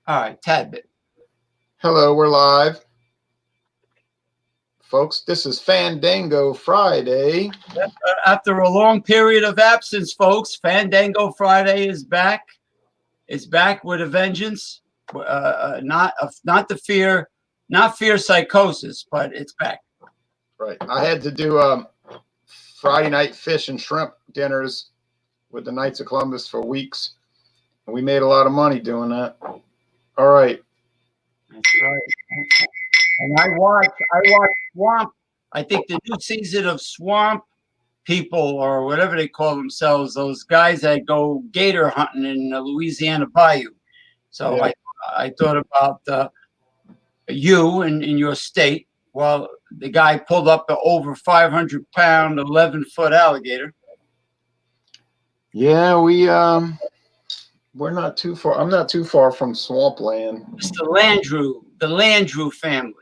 All right, tad bit. Hello, we're live. Folks, this is Fandango Friday. After a long period of absence, folks, Fandango Friday is back. It's back with a vengeance. Not fear psychosis, but it's back. Right. I had to do Friday night fish and shrimp dinners with the Knights of Columbus for weeks. And we made a lot of money doing that. All right. That's right. And I watched Swamp. I think the new season of Swamp People, or whatever they call themselves, those guys that go gator hunting in the Louisiana Bayou. So yeah. I thought about you in your state. Well, the guy pulled up an over 500-pound, 11-foot alligator. Yeah, we're not too far. I'm not too far from swampland. It's the Landrew family.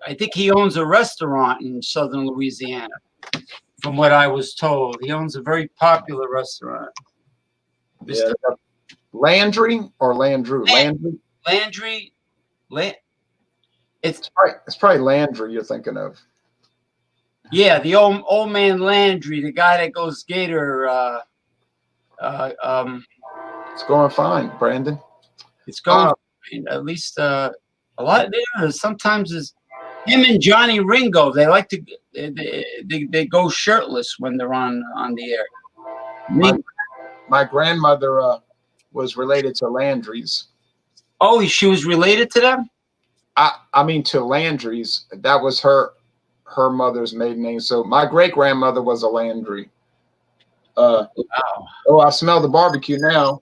I think he owns a restaurant in southern Louisiana, from what I was told. He owns a very popular restaurant. Yeah. Landry or Landrew? Landry. It's probably Landry you're thinking of. Yeah, the old man Landry, the guy that goes gator. It's going fine, Brandon. It's going fine. At least a lot. Sometimes is him and Johnny Ringo. They like to they go shirtless when they're on the air. My grandmother was related to Landry's. Oh, she was related to them? I mean to Landry's. That was her mother's maiden name. So my great grandmother was a Landry. Wow. Oh, I smell the barbecue now.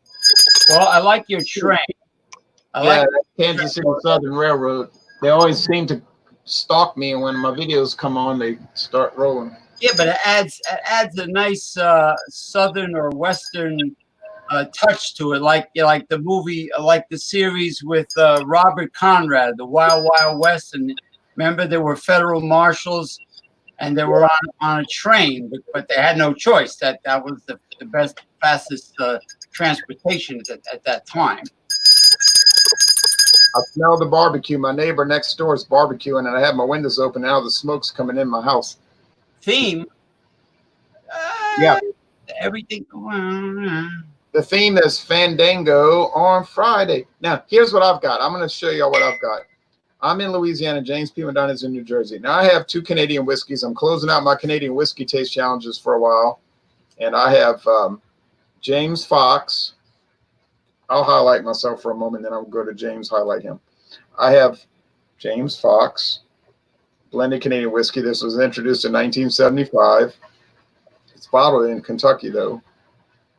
Well, I like your train. I like Kansas City Southern Railroad. They always seem to stalk me, and when my videos come on, they start rolling. Yeah, but it adds a nice southern or western touch to it, like the movie, like the series with Robert Conrad, The Wild Wild West. And remember, there were federal marshals, and they were on a train, but they had no choice. That was the best, fastest transportation at that time. I smell the barbecue. My neighbor next door is barbecuing, and I have my windows open now. The smoke's coming in my house. Theme? Yeah. Everything. The theme is Fandango on Friday. Now, here's what I've got. I'm going to show y'all what I've got. I'm in Louisiana. James P. Madonna is in New Jersey. Now, I have 2 Canadian whiskeys. I'm closing out my Canadian whiskey taste challenges for a while. And I have James Fox. I'll highlight myself for a moment, then I'll go to James, highlight him. I have James Fox, blended Canadian whiskey. This was introduced in 1975. It's bottled in Kentucky, though.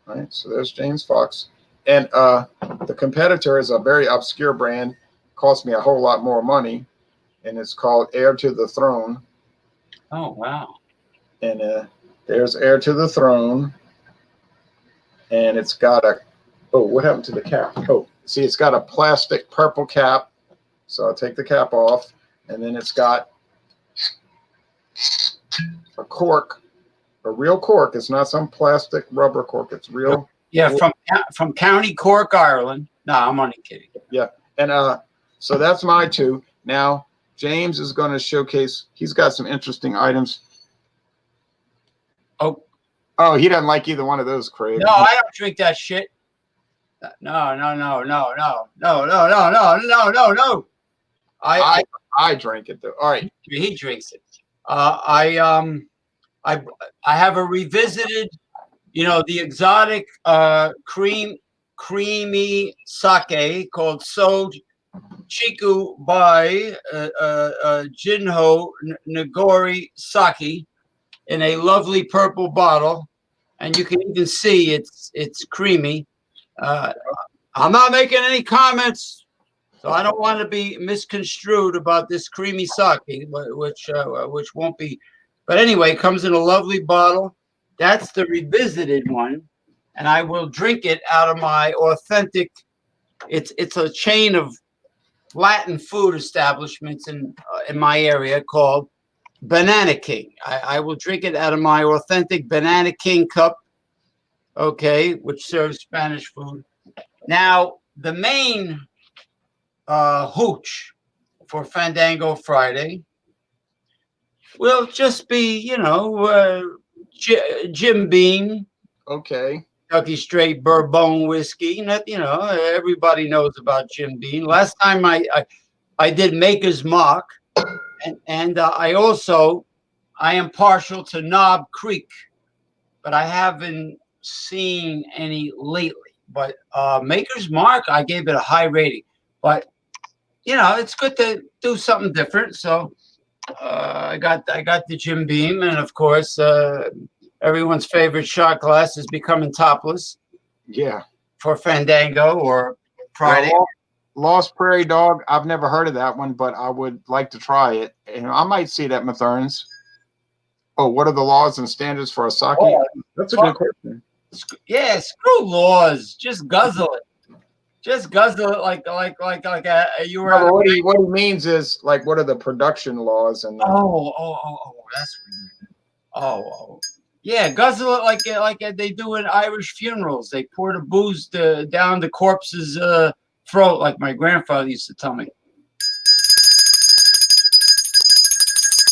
All right, so there's James Fox. And the competitor is a very obscure brand. Cost me a whole lot more money, and it's called Heir to the Throne. Oh, wow. And there's Heir to the Throne. And it's got a... Oh, what happened to the cap? Oh, see, it's got a plastic purple cap. So I'll take the cap off. And then it's got a cork, a real cork. It's not some plastic rubber cork. It's real. Yeah, from County Cork, Ireland. No, I'm only kidding. Yeah. And so that's my 2. Now, James is going to showcase. He's got some interesting items. Oh, he doesn't like either one of those, Craig. No, I don't drink that shit. No. I drink it though. All right. He drinks it. I have a revisited, the exotic creamy sake called So Chiku by Jinho Nagori Sake in a lovely purple bottle, and you can even see it's creamy. I'm not making any comments, so I don't want to be misconstrued about this creamy sake, which won't be. But anyway, it comes in a lovely bottle. That's the revisited one, and I will drink it out of my authentic. It's a chain of Latin food establishments in my area called Banana King. I will drink it out of my authentic Banana King cup. Okay, which serves Spanish food. Now, the main hooch for Fandango Friday will just be, Jim Beam, Okay. Kentucky Straight Bourbon whiskey. Everybody knows about Jim Beam. Last time I did Maker's Mark, and I am partial to Knob Creek, but I haven't seen any lately. But Maker's Mark, I gave it a high rating. But it's good to do something different. So I got the Jim Beam, and of course, everyone's favorite shot glass is becoming topless. Yeah. For Fandango or Friday. Well, Lost Prairie Dog. I've never heard of that one, but I would like to try it. And I might see it at Mathern's. Oh, what are the laws and standards for a sake? Oh, that's a good question. Yeah, screw laws. Just guzzle it. Just guzzle it like you were. What he means is like, what are the production laws and? That's what yeah, guzzle it like they do in Irish funerals. They pour the booze down the corpse's throat, like my grandfather used to tell me.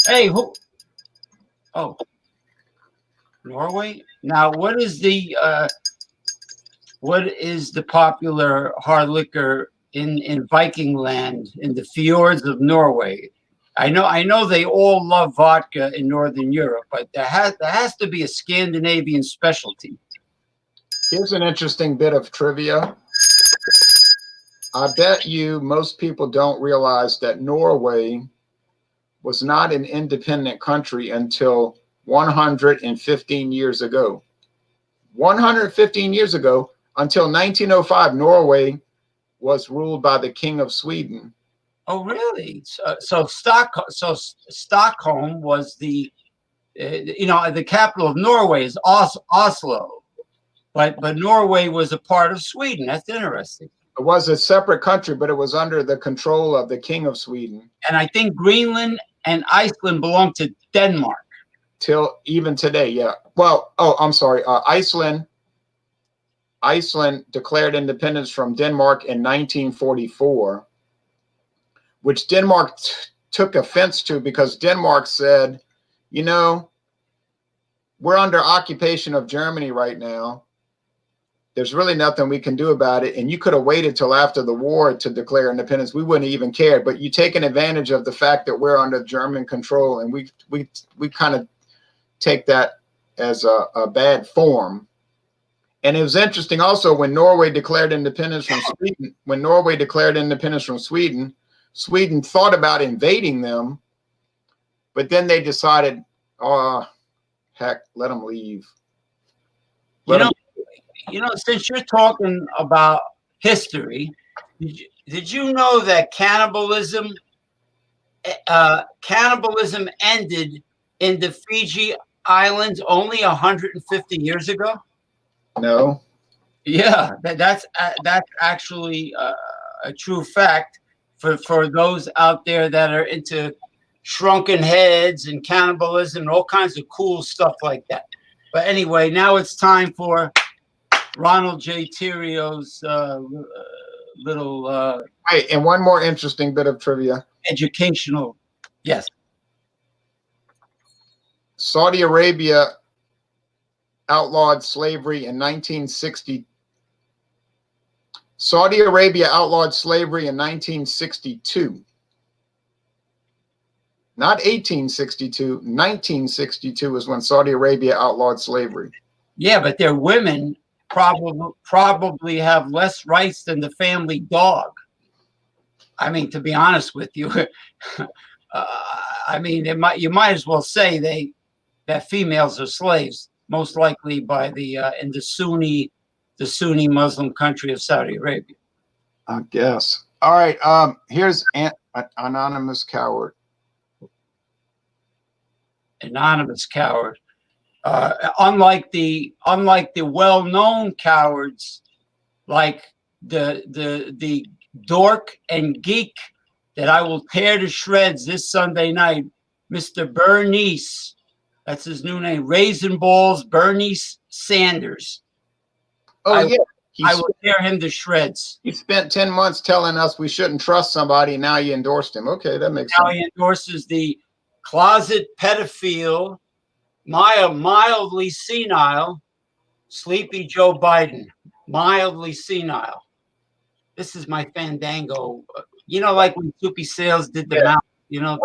Hey, who? Oh, Norway. Now, what is the popular hard liquor in Viking land, in the fjords of Norway? I know they all love vodka in Northern Europe, but there has to be a Scandinavian specialty. Here's an interesting bit of trivia. I bet you most people don't realize that Norway was not an independent country until 115 years ago. 115 years ago, until 1905, Norway was ruled by the King of Sweden. Oh, really? So Stockholm was the capital of Norway is Oslo, but Norway was a part of Sweden. That's interesting. It was a separate country, but it was under the control of the King of Sweden. And I think Greenland and Iceland belonged to Denmark. Till even today, yeah. Well, I'm sorry. Iceland declared independence from Denmark in 1944. Which Denmark took offense to, because Denmark said, we're under occupation of Germany right now. There's really nothing we can do about it. And you could have waited till after the war to declare independence. We wouldn't even care. But you taking advantage of the fact that we're under German control, and we kind of take that as a bad form. And it was interesting also when Norway declared independence from Sweden. When Norway declared independence from Sweden, Sweden thought about invading them, but then they decided, heck, let them leave. Since you're talking about history, did you know that cannibalism ended in the Fiji Islands only 150 years ago? No. Yeah, that's actually a true fact. For those out there that are into shrunken heads and cannibalism and all kinds of cool stuff like that. But anyway, now it's time for Ronald J. Thierry's little... Hey, and one more interesting bit of trivia. Educational, yes. Saudi Arabia outlawed slavery in 1960. Saudi Arabia outlawed slavery in 1962. Not 1862, 1962 is when Saudi Arabia outlawed slavery. Yeah, but their women probably have less rights than the family dog. I mean, to be honest with you, you might as well say that females are slaves, most likely by in the Sunni Muslim country of Saudi Arabia. I guess. All right. Here's Anonymous Coward. Anonymous Coward. Unlike the well-known cowards, like the dork and geek that I will tear to shreds this Sunday night, Mr. Bernice. That's his new name. Raisin Balls Bernice Sanders. Oh, yeah. I will tear him to shreds. He spent 10 months telling us we shouldn't trust somebody. And now you endorsed him. Okay, that makes now sense. He endorses the closet pedophile, mildly senile, sleepy Joe Biden. Mildly senile. This is my Fandango. You know, like when Soupy Sales did the mouth. You know,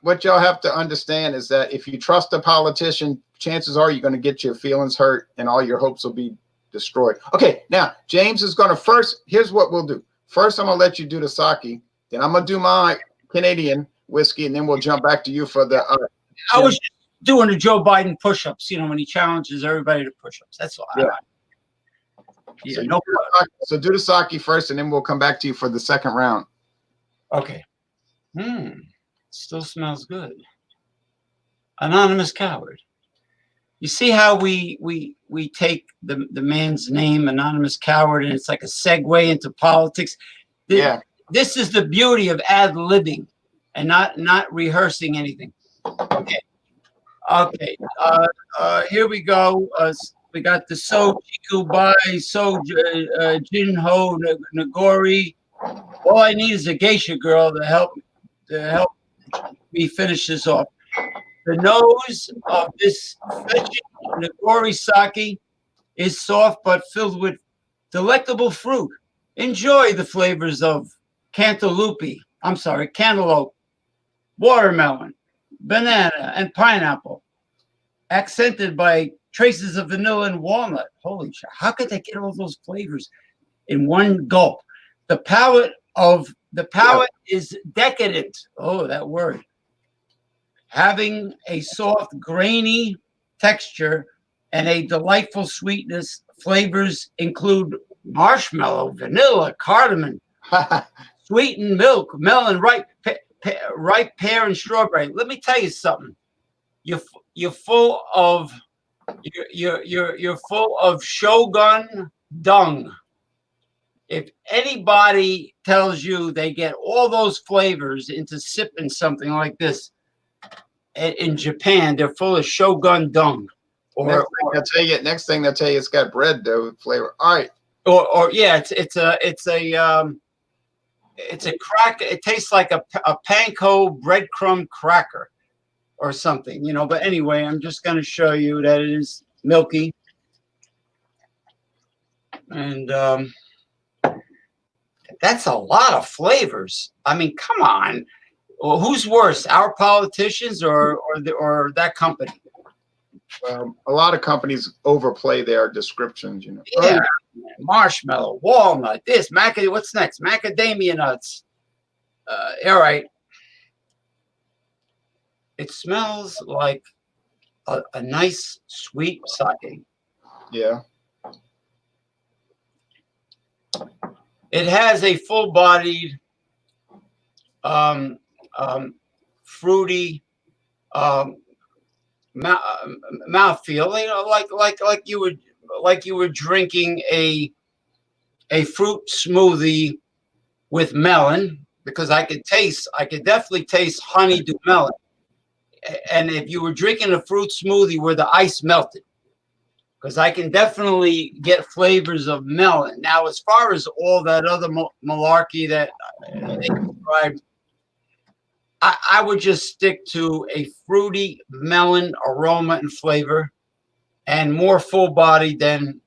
what y'all have to understand is that if you trust a politician, chances are you're going to get your feelings hurt and all your hopes will be destroyed. Okay, now James is going to first. Here's what we'll do. First, I'm going to let you do the sake. Then I'm going to do my Canadian whiskey, and then we'll jump back to you for the. I was just doing the Joe Biden push-ups. You know, when he challenges everybody to push-ups. That's all. Yeah. Yeah. So do the sake first, and then we'll come back to you for the second round. Okay. Still smells good. Anonymous coward. You see how we take the man's name, Anonymous Coward, and it's like a segue into politics. Yeah. This is the beauty of ad-libbing and not rehearsing anything. Okay. Okay. Here we go. We got the So Chiku Bai, So Jinho Nagori. All I need is a geisha girl to help me finish this off. The nose of this Nagori sake is soft but filled with delectable fruit. Enjoy the flavors of cantaloupe, watermelon, banana, and pineapple, accented by traces of vanilla and walnut. Holy shit. How could they get all those flavors in one gulp? The palate is decadent. Oh, that word. Having a soft, grainy texture and a delightful sweetness. Flavors include marshmallow, vanilla, cardamom, sweetened milk, melon, ripe pear, and strawberry. Let me tell you something. You're full of Shogun dung. If anybody tells you they get all those flavors into sipping something like this in Japan, they're full of Shogun dung. Next thing they'll tell you it's got bread dough flavor. All right. Or yeah, it's a crack. It tastes like a panko breadcrumb cracker or something, you know. But anyway, I'm just going to show you that it is milky. And that's a lot of flavors. I mean, come on. Well, who's worse, our politicians or that company? A lot of companies overplay their descriptions, you know. Yeah, marshmallow, walnut, this, what's next? Macadamia nuts. All right. It smells like a nice, sweet sake. Yeah. It has a full-bodied, fruity mouthfeel. You know, like you were drinking a fruit smoothie with melon, because I could definitely taste honeydew melon. And if you were drinking a fruit smoothie where the ice melted, because I can definitely get flavors of melon. Now, as far as all that other malarkey that they described, I would just stick to a fruity melon aroma and flavor, and more full body than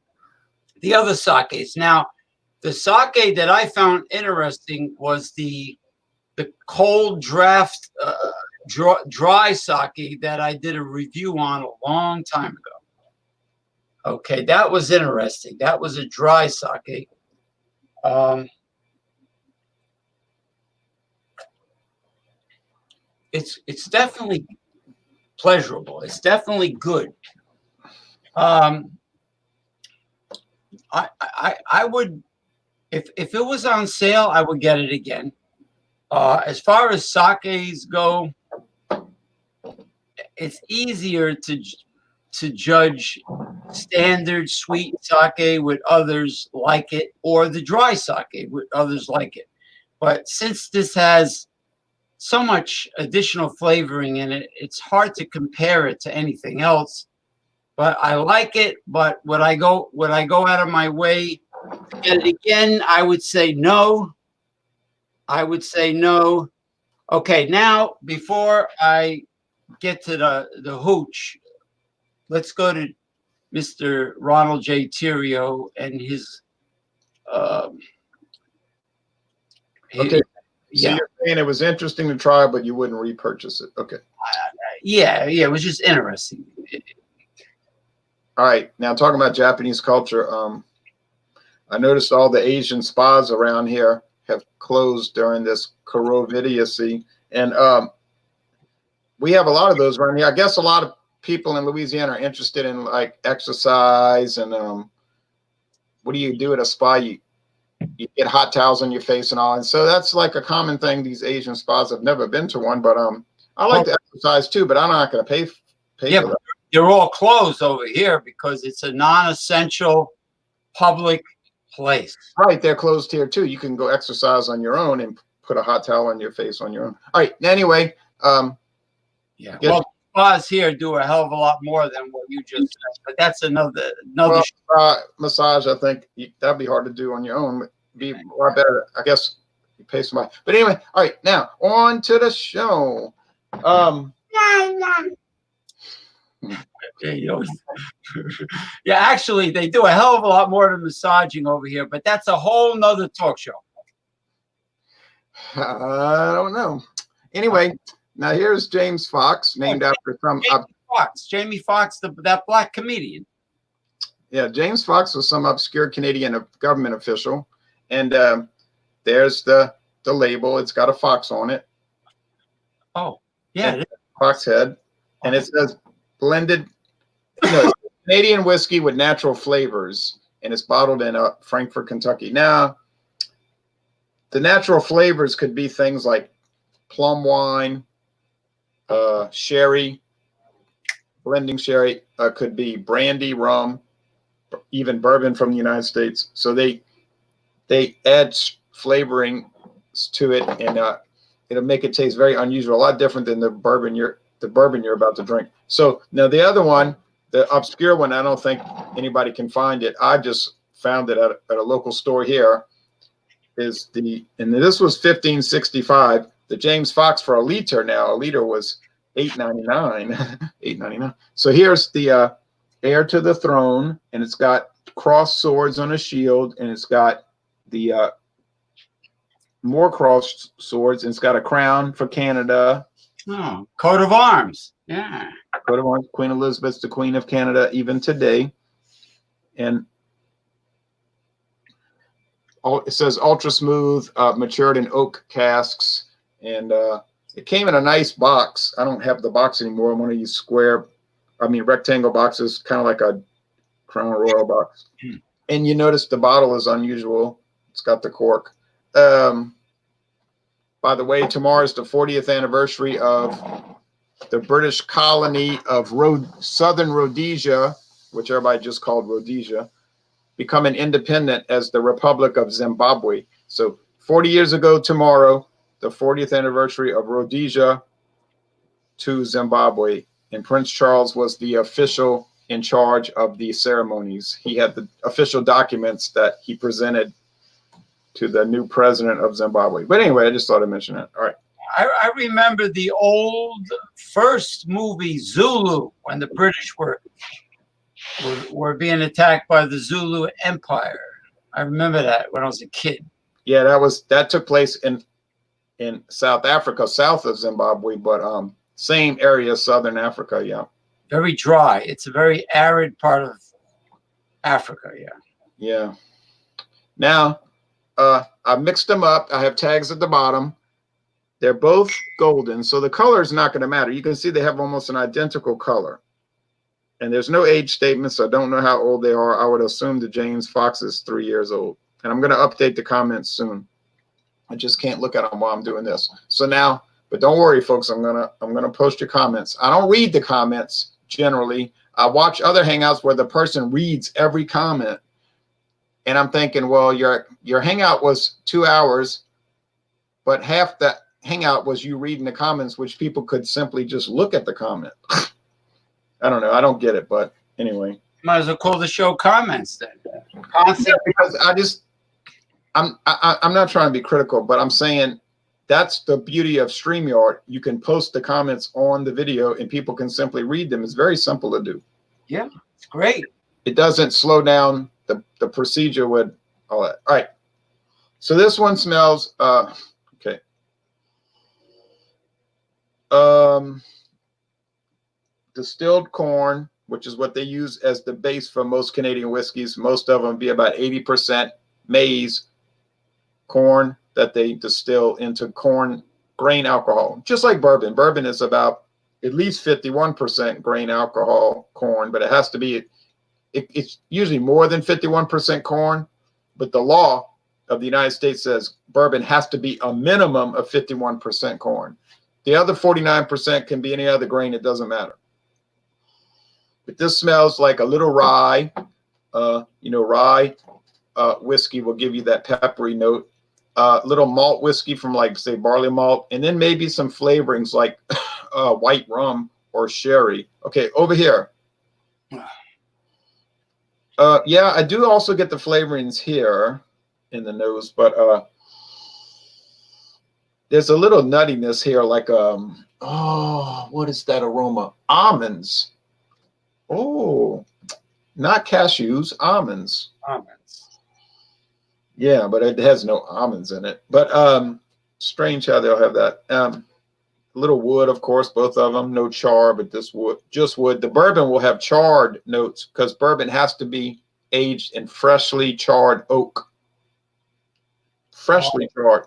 the other sakes. Now, the sake that I found interesting was the cold draft dry sake that I did a review on a long time ago. Okay, that was interesting. That was a dry sake. It's definitely pleasurable. It's definitely good. I would, if it was on sale, I would get it again. As far as sakes go, it's easier to judge standard sweet sake with others like it, or the dry sake with others like it. But since this has so much additional flavoring in it, it's hard to compare it to anything else. But I like it. But would I go out of my way Get it again, I would say no. I would say no. Okay, now before I get to the hooch, let's go to Mr. Ronald J. Theriot and his Okay. So yeah. you're saying it was interesting to try, but you wouldn't repurchase it. Okay. Yeah, it was just interesting. All right. Now talking about Japanese culture, I noticed all the Asian spas around here have closed during this coronavirus, and we have a lot of those around here. I guess a lot of people in Louisiana are interested in like exercise and what do you do at a spa? You get hot towels on your face and all, and so that's like a common thing. These Asian spas, I've never been to one, but I like to exercise too, but I'm not going to pay for that. They're all closed over here because it's a non-essential public place. Right, they're closed here too. You can go exercise on your own and put a hot towel on your face on your own. All right. Anyway, yeah. Well, spas here do a hell of a lot more than what you just said, but that's another. Massage. I think that'd be hard to do on your own. Be a lot better, I guess. You pay somebody. But anyway, all right. Now on to the show. Yeah, actually, they do a hell of a lot more than massaging over here, but that's a whole nother talk show. I don't know. Anyway, now here's James Fox, named after some Jamie Foxx, that black comedian. Yeah, James Fox was some obscure Canadian government official, and there's the label. It's got a fox on it. Oh, yeah, fox head, and it says blended Canadian whiskey with natural flavors, and it's bottled in Frankfort, Kentucky. Now, the natural flavors could be things like plum wine, sherry, blending sherry, could be brandy, rum, even bourbon from the United States. So they add flavoring to it, and it'll make it taste very unusual, a lot different than the bourbon you're about to drink. So now the other one, the obscure one, I don't think anybody can find it. I just found it at a local store here. And this was $15.65. The James Fox for a liter now. A liter was $8.99. $8.99. So here's the heir to the throne, and it's got crossed swords on a shield, and it's got the more crossed swords, and it's got a crown for Canada. Oh, coat of arms. Yeah. Coat of arms. Queen Elizabeth's the Queen of Canada even today. And it says ultra smooth, matured in oak casks. And it came in a nice box. I don't have the box anymore. I'm going to use rectangle boxes, kind of like a Crown Royal box. And you notice the bottle is unusual. It's got the cork. By the way, tomorrow is the 40th anniversary of the British colony of Southern Rhodesia, which everybody just called Rhodesia, becoming independent as the Republic of Zimbabwe. So 40 years ago tomorrow, the 40th anniversary of Rhodesia to Zimbabwe. And Prince Charles was the official in charge of the ceremonies. He had the official documents that he presented to the new president of Zimbabwe. But anyway, I just thought I'd mention that. All right. I remember the old first movie Zulu, when the British were being attacked by the Zulu Empire. I remember that when I was a kid. Yeah, that took place in South Africa, south of Zimbabwe, but same area, Southern Africa. Yeah. Very dry. It's a very arid part of Africa. Yeah. Yeah. Now, I mixed them up. I have tags at the bottom. They're both golden, so the color is not going to matter. You can see they have almost an identical color. And there's no age statement, so I don't know how old they are. I would assume the James Fox is 3 years old. And I'm going to update the comments soon. I just can't look at them while I'm doing this. So now, but don't worry, folks. I'm gonna post your comments. I don't read the comments generally. I watch other hangouts where the person reads every comment. And I'm thinking, well, your hangout was 2 hours, but half that hangout was you reading the comments, which people could simply just look at the comment. I don't know. I don't get it, but anyway. Might as well call the show comments then. Yeah, because I'm not trying to be critical, but I'm saying that's the beauty of StreamYard. You can post the comments on the video and people can simply read them. It's very simple to do. Yeah, it's great. It doesn't slow down the procedure with all that. All right. So this one smells okay. Distilled corn, which is what they use as the base for most Canadian whiskeys. Most of them be about 80% maize corn that they distill into corn grain alcohol, just like bourbon. Bourbon is about at least 51% grain alcohol corn, but it has to be, it's usually more than 51% corn, but the law of the United States says bourbon has to be a minimum of 51% corn. The other 49% can be any other grain, it doesn't matter. But this smells like a little rye. Rye whiskey will give you that peppery note. Little malt whiskey from, like, say, barley malt, and then maybe some flavorings like white rum or sherry. Okay, over here. Yeah, I do also get the flavorings here in the nose, but there's a little nuttiness here, like what is that aroma? Almonds. Oh, not cashews, almonds. Comments. Yeah, but it has no almonds in it. But strange how they'll have that. A little wood, of course, both of them. No char, but this wood, just wood. The bourbon will have charred notes because bourbon has to be aged in freshly charred oak. Freshly charred.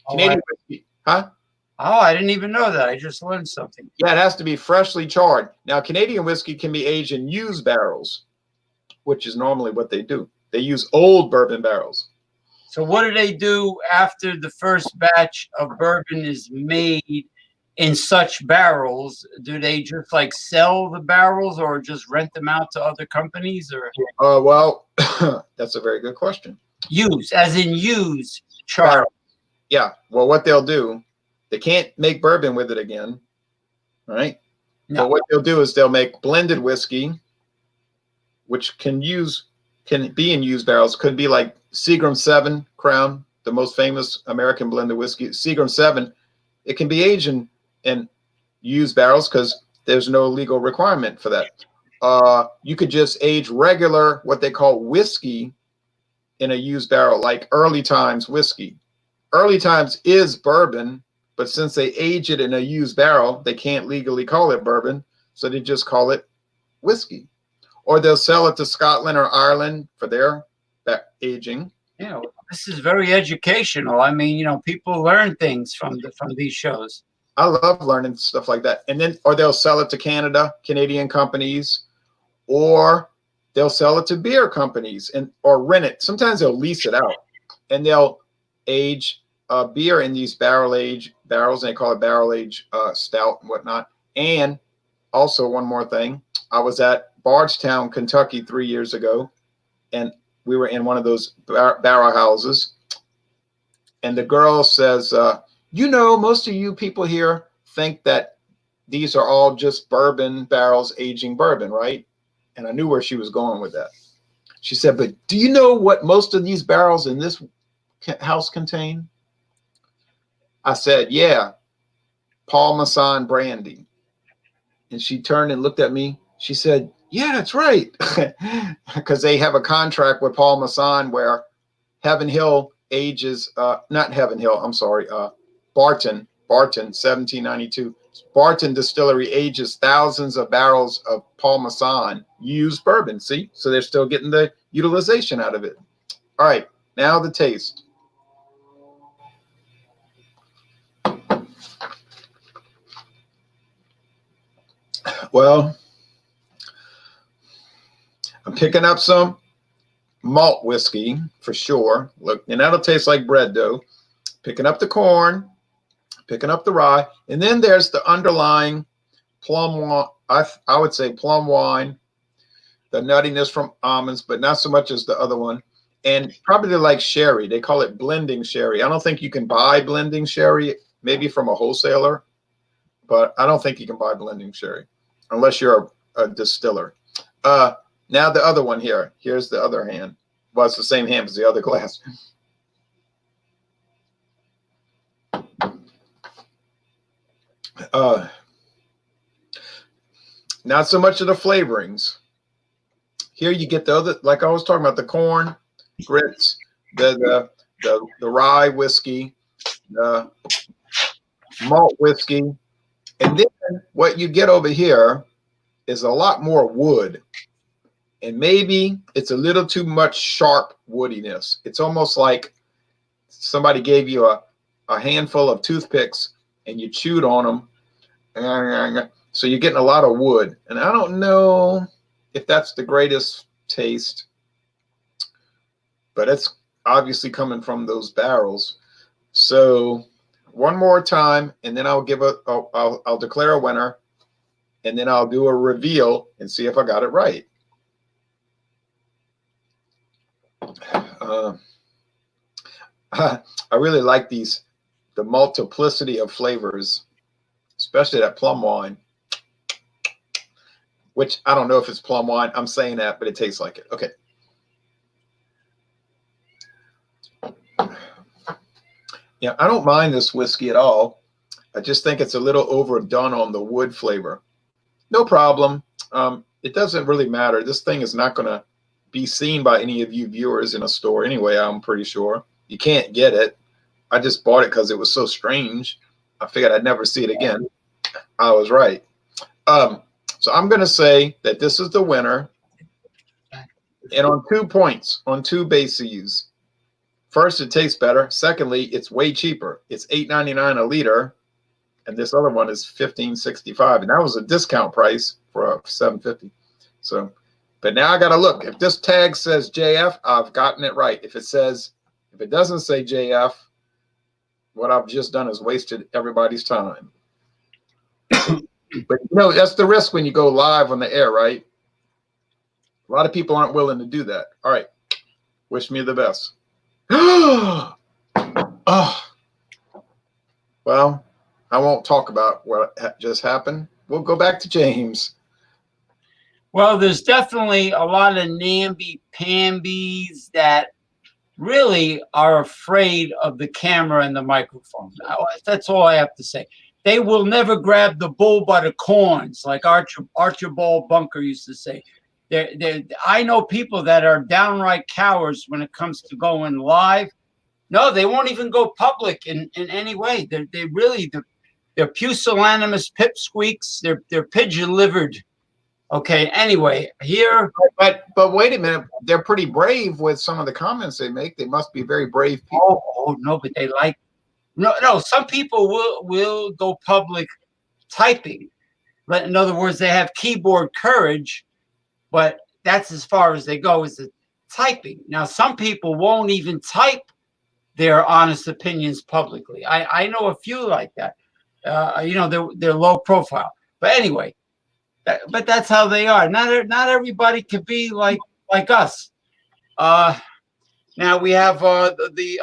Canadian whiskey, huh? Oh, I didn't even know that. I just learned something. Yeah, it has to be freshly charred. Now, Canadian whiskey can be aged in used barrels, which is normally what they do. They use old bourbon barrels. So what do they do after the first batch of bourbon is made in such barrels? Do they just like sell the barrels or just rent them out to other companies, or? Well, that's a very good question. Use, as in use, char. Yeah. Well, what they'll do, they can't make bourbon with it again, right? No. But what they'll do is they'll make blended whiskey, which can be in used barrels. Could be like Seagram 7 Crown, the most famous American blended whiskey. Seagram 7, it can be aged in used barrels because there's no legal requirement for that. You could just age regular, what they call whiskey, in a used barrel, like Early Times whiskey. Early Times is bourbon, but since they age it in a used barrel, they can't legally call it bourbon, so they just call it whiskey. Or they'll sell it to Scotland or Ireland for their aging. Yeah, this is very educational. I mean, people learn things from these shows. I love learning stuff like that. And then, or they'll sell it to Canadian companies, or they'll sell it to beer companies or rent it. Sometimes they'll lease it out, and they'll age beer in these barrels, and they call it barrel age stout and whatnot. And also, one more thing, I was at Bardstown, Kentucky 3 years ago, and we were in one of those barrel houses, and the girl says, most of you people here think that these are all just bourbon barrels aging bourbon, right? And I knew where she was going with that. She said, but do you know what most of these barrels in this house contain? I said, yeah, Paul Masson brandy. And she turned and looked at me. She said, yeah, that's right. Because they have a contract with Paul Masson where Heaven Hill ages, not Heaven Hill, I'm sorry, Barton, 1792. Barton Distillery ages thousands of barrels of Paul Masson used bourbon. See? So they're still getting the utilization out of it. All right, now the taste. Well, I'm picking up some malt whiskey for sure. Look, and that'll taste like bread dough. Picking up the corn, picking up the rye, and then there's the underlying plum wine. I would say plum wine, the nuttiness from almonds, but not so much as the other one. And probably like sherry. They call it blending sherry. I don't think you can buy blending sherry, maybe from a wholesaler, but I don't think you can buy blending sherry unless you're a distiller. Now the other one here. Here's the other hand. Well, it's the same hand as the other glass. Not so much of the flavorings. Here you get the other, like I was talking about, the corn, grits, the rye whiskey, the malt whiskey, and then what you get over here is a lot more wood, and maybe it's a little too much sharp woodiness. It's almost like somebody gave you a handful of toothpicks and you chewed on them, so you're getting a lot of wood, and I don't know if that's the greatest taste, but it's obviously coming from those barrels. So one more time, and then I'll declare a winner, and then I'll do a reveal and see if I got it right. I really like the multiplicity of flavors, especially that plum wine, which I don't know if it's plum wine. I'm saying that, but it tastes like it. Okay. Yeah, I don't mind this whiskey at all. I just think it's a little overdone on the wood flavor. No problem. It doesn't really matter. This thing is not going to be seen by any of you viewers in a store anyway, I'm pretty sure. You can't get it. I just bought it because it was so strange. I figured I'd never see it again. I was right. So I'm going to say that this is the winner. And on 2 points, on 2 bases. First, it tastes better. Secondly, it's way cheaper. It's $8.99 a liter. And this other one is $15.65. And that was a discount price for $7.50. So, but now I got to look. If this tag says JF, I've gotten it right. If it doesn't say JF, what I've just done is wasted everybody's time. But that's the risk when you go live on the air, right? A lot of people aren't willing to do that. All right. Wish me the best. Oh. Well, I won't talk about what just happened. We'll go back to James. Well, there's definitely a lot of namby-pambies that really are afraid of the camera and the microphone. That's all I have to say. They will never grab the bull by the corns, like Archibald Bunker used to say. I know people that are downright cowards when it comes to going live. No, they won't even go public in any way. They're pusillanimous pipsqueaks. They're pigeon-livered. Okay. Anyway, here. But wait a minute. They're pretty brave with some of the comments they make. They must be very brave people. Oh no, but they like. No. Some people will go public typing. But in other words, they have keyboard courage, but that's as far as they go is the typing. Now, some people won't even type their honest opinions publicly. I know a few like that. They're low profile. But anyway, but that's how they are. Not everybody can be like us. Now we have the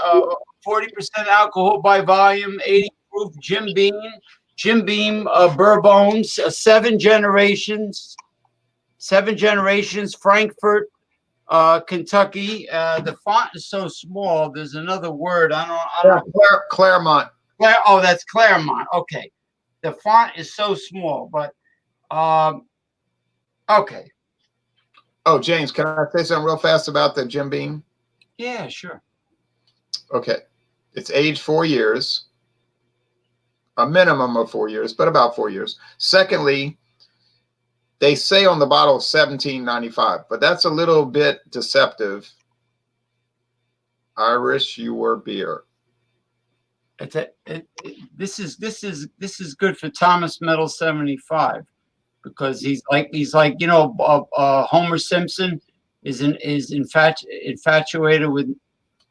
40% alcohol by volume, 80 proof Jim Beam Bourbons, 7 generations, Frankfurt, Kentucky. The font is so small. There's another word. I don't. Claremont. Oh, that's Claremont. Okay. The font is so small, but okay. Oh, James, can I say something real fast about the Jim Beam? Yeah, sure. Okay. It's aged 4 years. A minimum of 4 years, but about 4 years. Secondly, they say on the bottle $17.95, but that's a little bit deceptive. Irish your beer. This is good for Thomas Metal 75 because he's like Homer Simpson is infatuated with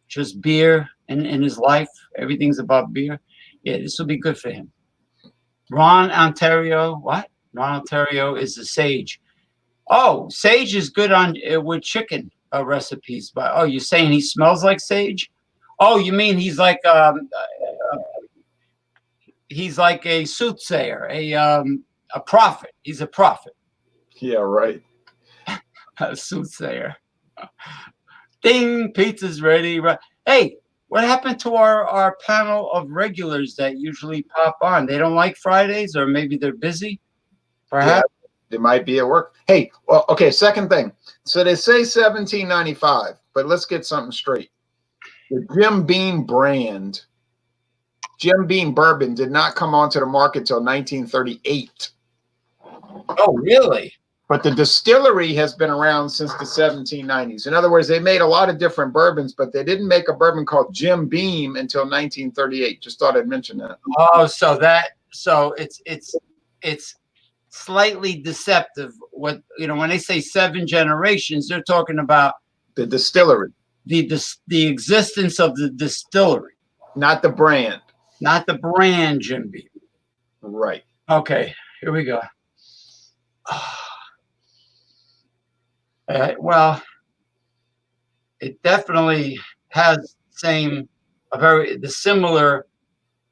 just beer in his life. Everything's about beer. Yeah, this will be good for him. Ron Ontario, what? Ron Ontario is a sage. Oh, sage is good on with chicken recipes. But you're saying he smells like sage? Oh, you mean he's like a soothsayer, a prophet. He's a prophet. Yeah, right. Soothsayer. Ding, pizza's ready. Right. Hey, what happened to our panel of regulars that usually pop on? They don't like Fridays, or maybe they're busy, Yeah, perhaps? they might be at work. Hey, well, okay, second thing. So they say 1795, but let's get something straight. The Jim Beam brand, Jim Beam bourbon, did not come onto the market till 1938. Oh, really? But the distillery has been around since the 1790s. In other words, they made a lot of different bourbons, but they didn't make a bourbon called Jim Beam until 1938. Just thought I'd mention that. Oh, so it's slightly deceptive. What, when they say 7 generations, they're talking about The distillery, the existence of the distillery, not the brand. not the brand Jim Beam. Right. Okay, here we go. Well, it definitely has the similar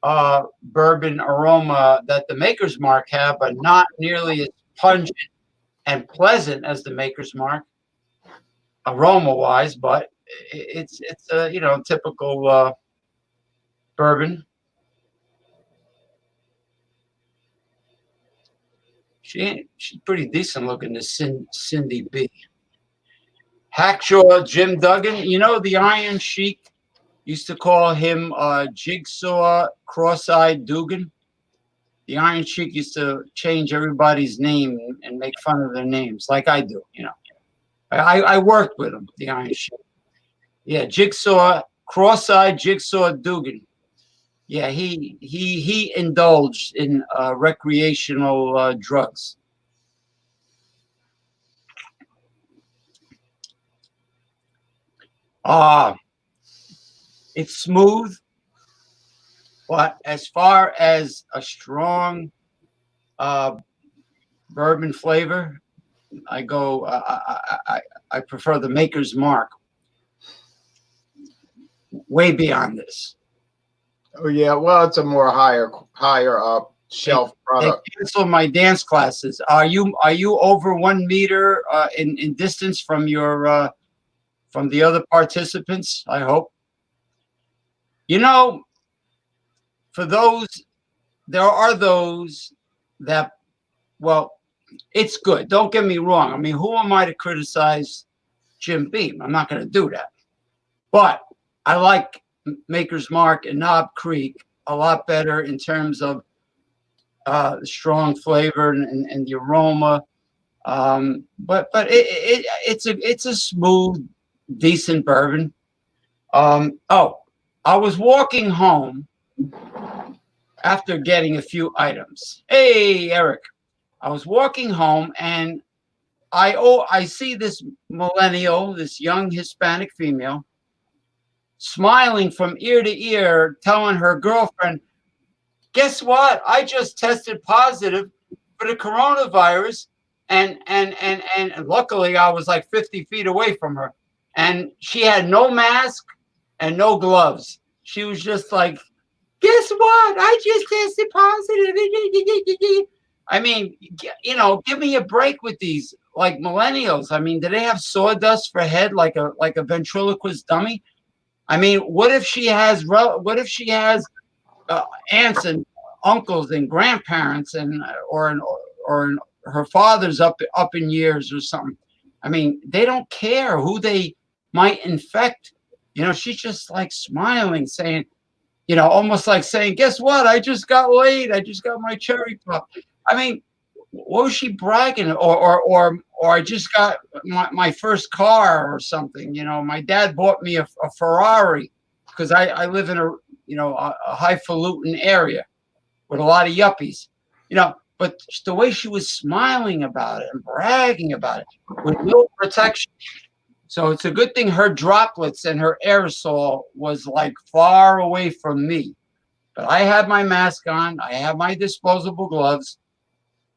bourbon aroma that the Maker's Mark have, but not nearly as pungent and pleasant as the Maker's Mark aroma wise. But it's a typical bourbon. She's pretty decent looking, this Cindy B. Hackshaw Jim Duggan. The Iron Sheik used to call him Jigsaw Cross-Eyed Dugan. The Iron Sheik used to change everybody's name and make fun of their names, like I do. I worked with him, the Iron Sheik. Yeah, Jigsaw Cross-Eyed Jigsaw Dugan. Yeah, he indulged in recreational drugs. It's smooth, but as far as a strong bourbon flavor, I go. I prefer the Maker's Mark. Way beyond this. Oh yeah, well, it's a more higher shelf product. They canceled my dance classes. Are you over 1 meter in distance from your from the other participants? I hope. For those, there are those that, well, it's good. Don't get me wrong. I mean, who am I to criticize Jim Beam? I'm not going to do that. But I like Maker's Mark and Knob Creek a lot better in terms of strong flavor and the aroma. But it's a smooth, decent bourbon. I was walking home after getting a few items. Hey, Eric. I was walking home and I see this millennial, this young Hispanic female, smiling from ear to ear, telling her girlfriend, guess what? I just tested positive for the coronavirus. And luckily I was like 50 feet away from her. And she had no mask and no gloves. She was just like, guess what? I just tested positive. I mean, give me a break with these like millennials. I mean, do they have sawdust for head like a ventriloquist dummy? I mean, what if she has aunts and uncles and grandparents or her father's up in years or something? I mean, they don't care who they might infect. She's just like smiling, saying, almost like saying, guess what? I just got laid. I just got my cherry pop. I mean, what was she bragging? Or I just got my first car or something. My dad bought me a Ferrari because I live in a highfalutin area with a lot of yuppies. But the way she was smiling about it and bragging about it with no protection. So it's a good thing her droplets and her aerosol was like far away from me. But I had my mask on. I have my disposable gloves.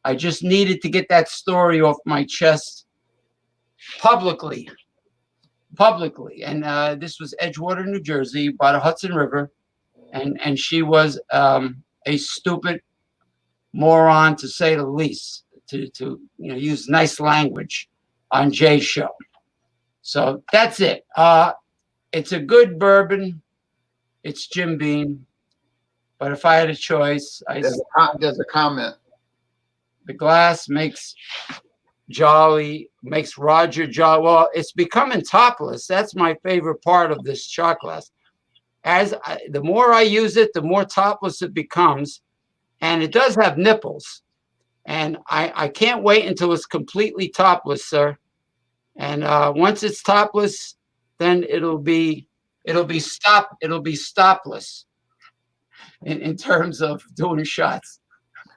I just needed to get that story off my chest publicly. And this was Edgewater, New Jersey, by the Hudson River. And she was a stupid moron, to say the least, to use nice language. on Jay's show. So that's it. It's a good bourbon. It's Jim Beam. But if I had a choice, There's a comment. The glass makes Roger jolly. Well, it's becoming topless. That's my favorite part of this shot glass. The more I use it, the more topless it becomes. And it does have nipples. And I can't wait until it's completely topless, sir. And once it's topless, then it'll be stopless in terms of doing shots.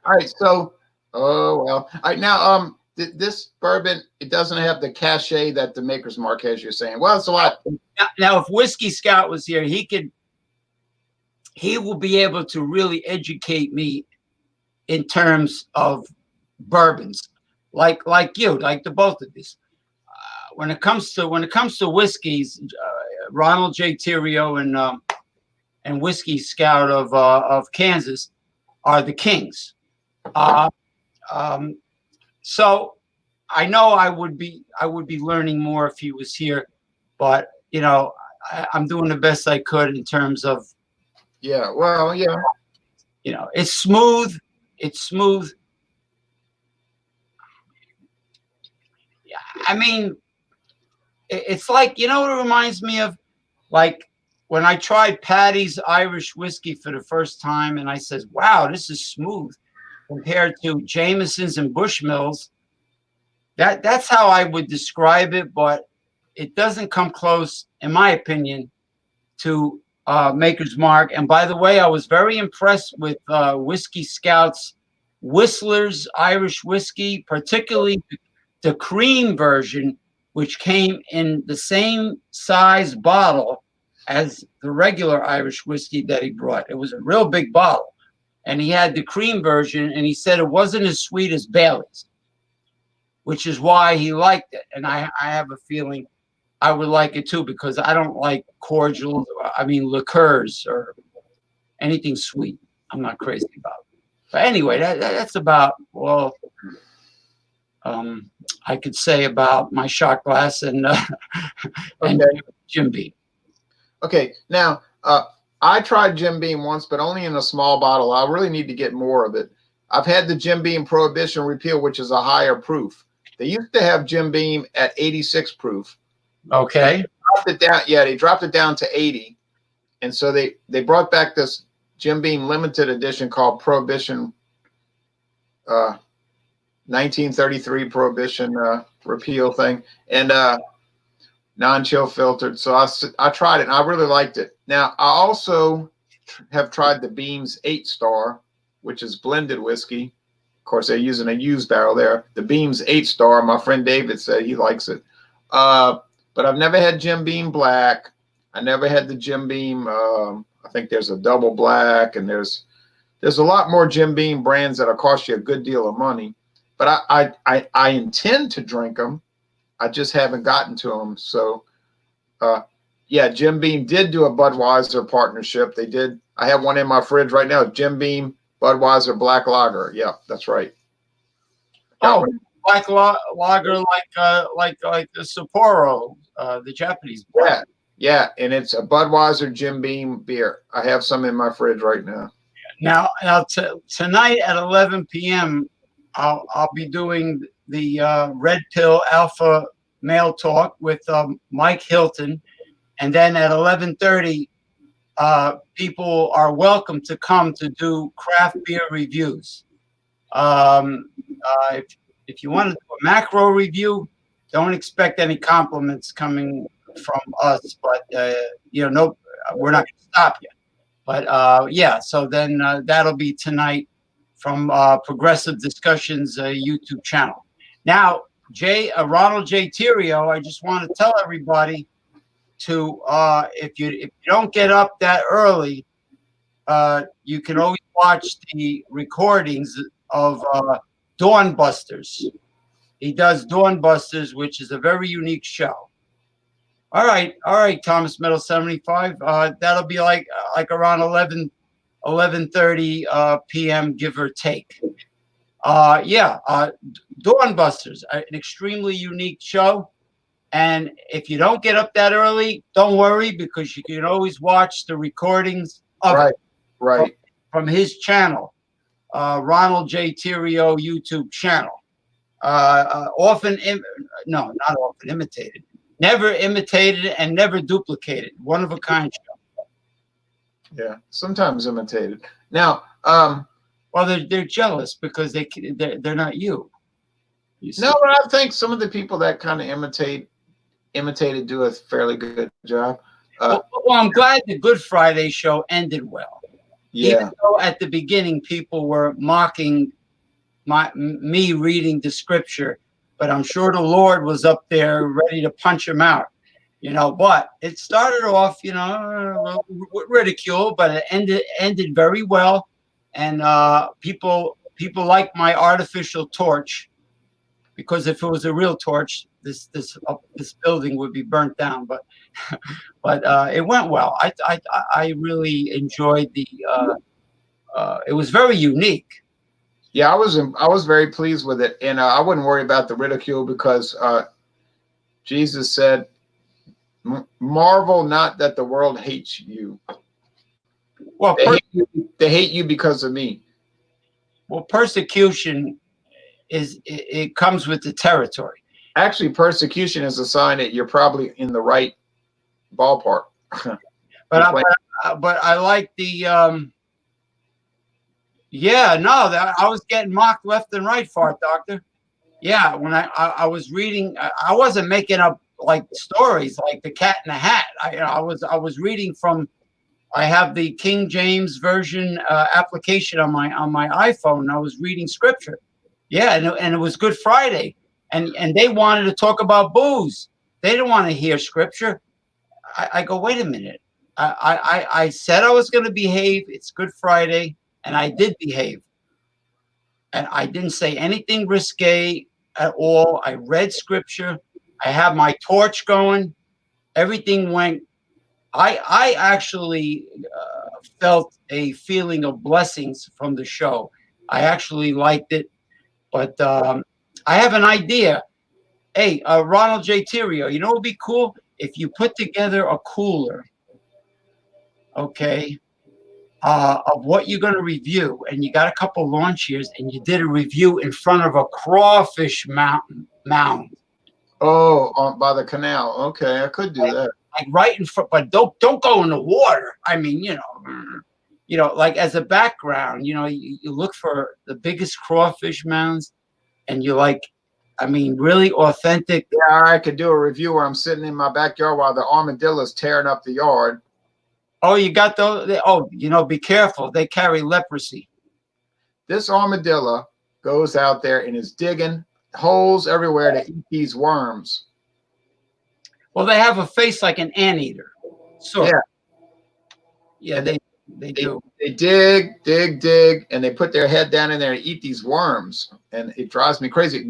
All right, so all right, now this bourbon, it doesn't have the cachet that the Maker's Mark has. You're saying, well, it's a lot. Now, if Whiskey Scout was here, he will be able to really educate me in terms of bourbons, like the both of these. When it comes to whiskeys, Ronald J. Theriot and Whiskey Scout of Kansas are the kings. So I know I would be learning more if he was here, but I'm doing the best I could in terms of. Yeah, well, yeah. It's smooth. It's smooth. Yeah, I mean, it's like, what it reminds me of? Like when I tried Patty's Irish whiskey for the first time, and I said, wow, this is smooth compared to Jameson's and Bushmills. That's how I would describe it, but it doesn't come close, in my opinion, to Maker's Mark. And by the way, I was very impressed with Whiskey Scout's Whistler's Irish whiskey, particularly the cream version, which came in the same size bottle as the regular Irish whiskey that he brought. It was a real big bottle. And he had the cream version, and he said it wasn't as sweet as Bailey's, which is why he liked it. And I have a feeling I would like it too, because I don't like liqueurs or anything sweet. I'm not crazy about it. But anyway, that's about I could say about my shot glass and Jim Beam. Okay, now I tried Jim Beam once, but only in a small bottle. I really need to get more of it. I've had the Jim Beam Prohibition Repeal, which is a higher proof. They used to have Jim Beam at 86 proof. Okay. They dropped it down to 80. And so they brought back this Jim Beam limited edition called Prohibition 1933 Prohibition Repeal thing, and non-chill filtered. So I tried it and I really liked it. Now I also have tried the Beam's 8-star, which is blended whiskey. Of course, they're using a used barrel there. The Beam's 8-star, my friend David said he likes it. But I've never had Jim Beam Black. I never had the Jim Beam. I think there's a double black, and there's a lot more Jim Beam brands that'll cost you a good deal of money. But I intend to drink them. I just haven't gotten to them. So, Jim Beam did do a Budweiser partnership. They did. I have one in my fridge right now. Jim Beam Budweiser Black Lager. Yeah, that's right. Black lager, like the Sapporo, the Japanese brand. Yeah, and it's a Budweiser Jim Beam beer. I have some in my fridge right now. Now tonight at 11 p.m., I'll be doing the Red Pill Alpha Male Talk with Mike Hilton, and then at 11:30, people are welcome to come to do craft beer reviews. If you want to do a macro review, don't expect any compliments coming from us, but no, we're not going to stop you. But so then that'll be tonight from Progressive Discussions YouTube channel. Now, Ronald J. Theriot, I just want to tell everybody to if you don't get up that early, you can always watch the recordings of Dawn Busters. He does Dawn Busters, which is a very unique show. All right, Thomas Meadow 75. That'll be like around 11:30 p.m. give or take. Yeah, Dawnbusters, an extremely unique show. And if you don't get up that early, don't worry, because you can always watch the recordings of Right, it right. from his channel, Ronald J. Terrio YouTube channel. No, not often imitated, never imitated and never duplicated. One of a kind show. Yeah, sometimes imitated. Now, Well, they're jealous because they're not you. You see. no, but I think some of the people that kind of imitated do a fairly good job. Well, I'm glad the Good Friday show ended well. Yeah, Even though at the beginning people were mocking me reading the scripture, but I'm sure the Lord was up there ready to punch him out, But it started off, with ridicule, but it ended very well, and people like my artificial torch, because if it was a real torch, this building would be burnt down. But it went well. I really enjoyed the. It was very unique. yeah, I was very pleased with it, and I wouldn't worry about the ridicule because Jesus said, "Marvel not that the world hates you. Well, They hate you because of me." well, persecution it comes with the territory. Actually, persecution is a sign that you're probably in the right ballpark. But I like the. Yeah, no, I was getting mocked left and right for it, Doctor. Yeah, when I was reading, I wasn't making up like stories like the Cat in the Hat. I was reading from. I have the King James version application on my iPhone. And I was reading scripture. Yeah, and it was Good Friday, and they wanted to talk about booze. They didn't want to hear scripture. I go, wait a minute. I said I was going to behave. It's Good Friday, and I did behave. And I didn't say anything risque at all. I read scripture. I have my torch going. Everything went. I actually felt a feeling of blessings from the show. I actually liked it. But I have an idea. Hey, Ronald J. Terrio, what would be cool? If you put together a cooler, okay, of what you're going to review, and you got a couple lawn chairs, and you did a review in front of a crawfish mound. Oh, by the canal. Okay, I could do that. Like right in front, but don't go in the water. I mean, like as a background, you look for the biggest crawfish mounds, and you're like, I mean, really authentic. Yeah, I could do a review where I'm sitting in my backyard while the armadillo's tearing up the yard. Oh, you got those? Oh, be careful. They carry leprosy. This armadillo goes out there and is digging holes everywhere to eat these worms. Well, they have a face like an anteater. So yeah, they do. They dig, and they put their head down in there and eat these worms, and it drives me crazy.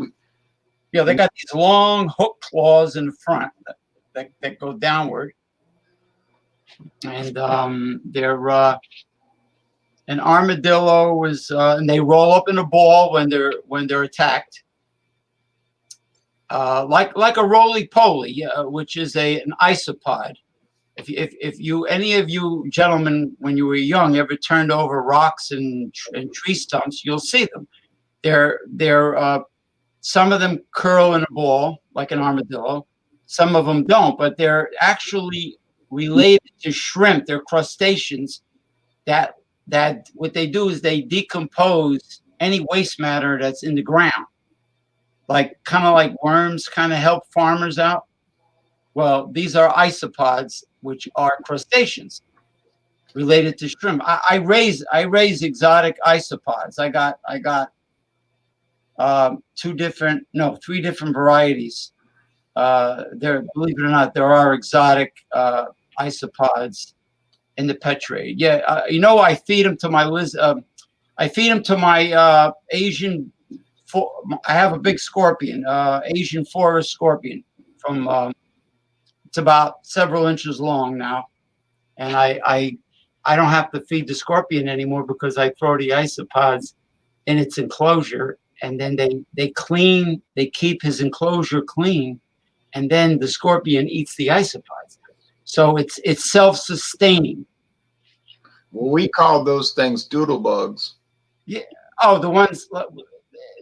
Yeah, they got these long hook claws in the front that go downward, and they're an armadillo and they roll up in a ball when they're attacked, like a roly poly, which is an isopod. If any of you gentlemen, when you were young, ever turned over rocks and tree stumps, you'll see them. They're some of them curl in a ball like an armadillo. Some of them don't, but they're actually related to shrimp. They're crustaceans that what they do is they decompose any waste matter that's in the ground. Like kind of like worms kind of help farmers out. Well, these are isopods, which are crustaceans related to shrimp. I raise exotic isopods. I got 3 different varieties. Believe it or not, there are exotic isopods in the pet trade. Yeah, I feed them to my I feed them to my Asian. I have a big scorpion, Asian forest scorpion. It's about several inches long now, and I don't have to feed the scorpion anymore because I throw the isopods in its enclosure, and then they keep his enclosure clean, and then the scorpion eats the isopods. So it's self-sustaining. Well, we call those things doodle bugs. Yeah. Oh, the ones.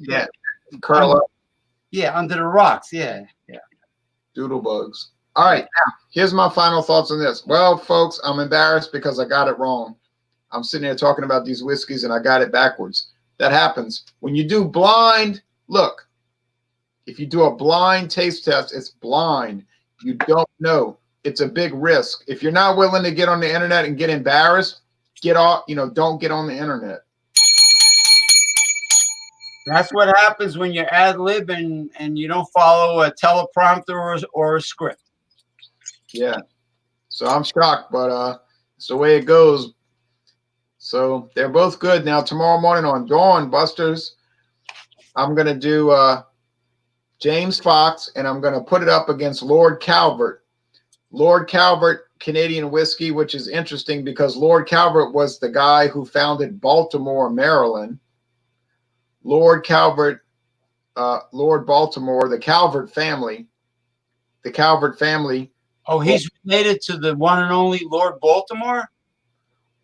Yeah. Curl up. Yeah, under the rocks. Yeah. Yeah. Doodle bugs. All right. Now, here's my final thoughts on this. Well, folks, I'm embarrassed because I got it wrong. I'm sitting here talking about these whiskeys and I got it backwards. That happens. When you do blind, look, if you do a blind taste test, it's blind. You don't know. It's a big risk. If you're not willing to get on the internet and get embarrassed, get off, don't get on the internet. That's what happens when you're ad-libbing and you don't follow a teleprompter or a script. Yeah. So I'm shocked, but it's the way it goes. So they're both good. Now, tomorrow morning on Dawn Busters, I'm going to do James Fox, and I'm going to put it up against Lord Calvert. Lord Calvert, Canadian whiskey, which is interesting because Lord Calvert was the guy who founded Baltimore, Maryland. Lord Calvert, Lord Baltimore, the Calvert family. The Calvert family. Oh, he's related to the one and only Lord Baltimore?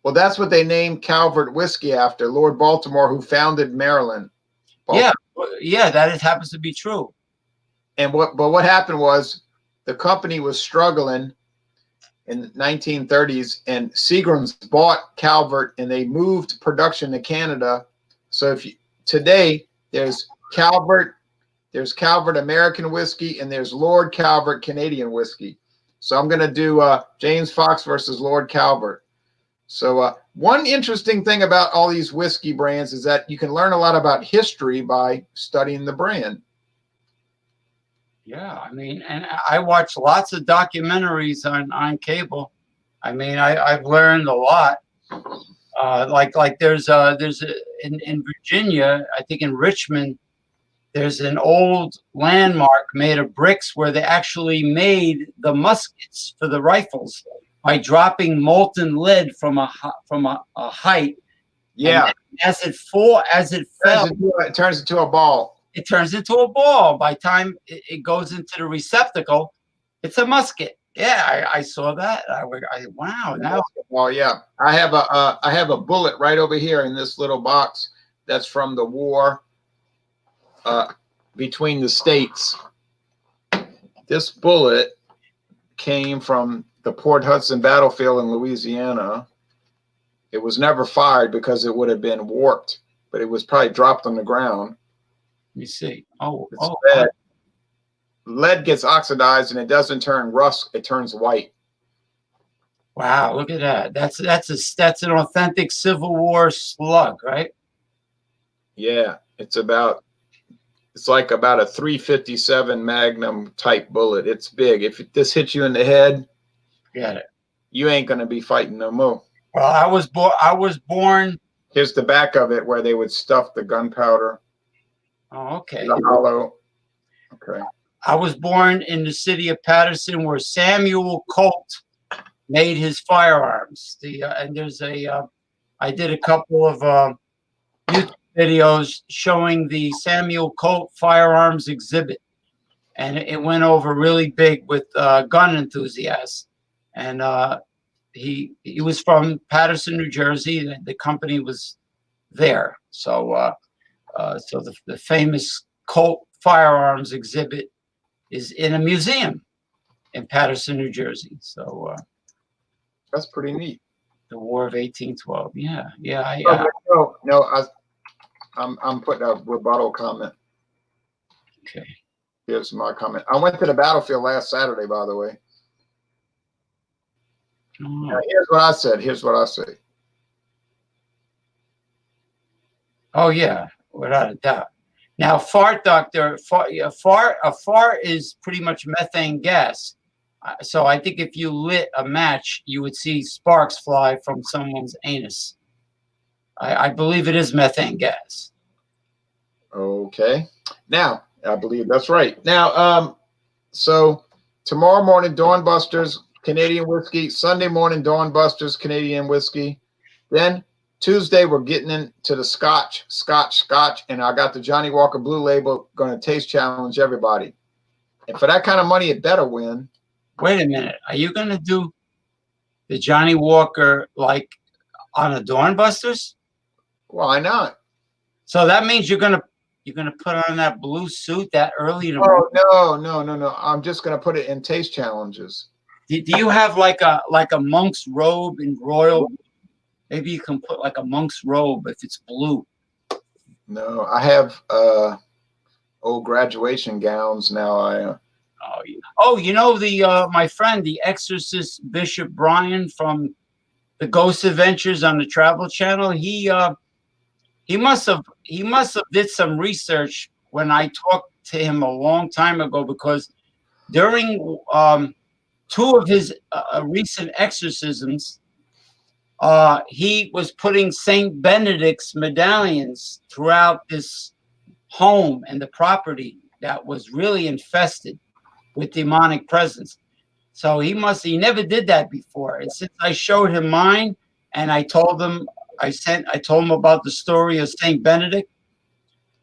Well, that's what they named Calvert whiskey after, Lord Baltimore, who founded Maryland. Baltimore. Yeah, that happens to be true. And what happened was the company was struggling in the 1930s, and Seagram's bought Calvert, and they moved production to Canada. So today there's Calvert American whiskey, and there's Lord Calvert Canadian whiskey. So I'm going to do James Fox versus Lord Calvert. So one interesting thing about all these whiskey brands is that you can learn a lot about history by studying the brand. Yeah, I mean, and I watch lots of documentaries on cable. I mean, I've learned a lot. Like there's in Virginia, I think in Richmond, there's an old landmark made of bricks where they actually made the muskets for the rifles by dropping molten lead from a height. Yeah. And as it fell, it turns into a ball. It turns into a ball. By the time it goes into the receptacle, it's a musket. Yeah, I saw that. Wow. Now. Oh yeah, I have a bullet right over here in this little box. That's from the war between the states. This bullet came from the Port Hudson battlefield in Louisiana. It was never fired because it would have been warped, but it was probably dropped on the ground. Let me see. Lead. Lead gets oxidized and it doesn't turn rust; it turns white. Wow, look at that. That's an authentic Civil War slug, right? Yeah, it's like about a 357 Magnum type bullet. It's big. If this hits you in the head, get it. You ain't gonna be fighting no more. Well, I was born. Here's the back of it where they would stuff the gunpowder. Oh, okay. The hollow. Okay. I was born in the city of Patterson, where Samuel Colt made his firearms. And there's I did a couple of YouTube videos showing the Samuel Colt firearms exhibit, and it went over really big with gun enthusiasts. And he was from Patterson, New Jersey. The company was there, so the famous Colt firearms exhibit is in a museum in Patterson, New Jersey. So that's pretty neat. The War of 1812. Yeah. I'm putting a rebuttal comment. Okay. Here's my comment. I went to the battlefield last Saturday, by the way. Oh. Now, here's what I said. Here's what I say. Oh yeah, without a doubt. Now, fart doctor, a fart is pretty much methane gas. So I think if you lit a match, you would see sparks fly from someone's anus. I believe it is methane gas. Okay. Now, I believe that's right. Now, so tomorrow morning, Dawn Busters, Canadian whiskey. Sunday morning, Dawn Busters, Canadian whiskey. Then Tuesday, we're getting into the Scotch, and I got the Johnny Walker Blue Label. Going to taste challenge everybody. And for that kind of money, it better win. Wait a minute. Are you going to do the Johnny Walker like on a Dawnbusters? Why not? So that means you're gonna put on that blue suit that early in the morning? No. I'm just going to put it in taste challenges. Do you have like a monk's robe in royal? Maybe you can put like a monk's robe if it's blue. No, I have old graduation gowns now. You know my friend, the exorcist Bishop Brian from the Ghost Adventures on the Travel Channel. He must have did some research when I talked to him a long time ago, because during two of his recent exorcisms, he was putting Saint Benedict's medallions throughout this home and the property that was really infested with demonic presence. So he never did that before. And since I showed him mine and I told him about the story of Saint Benedict,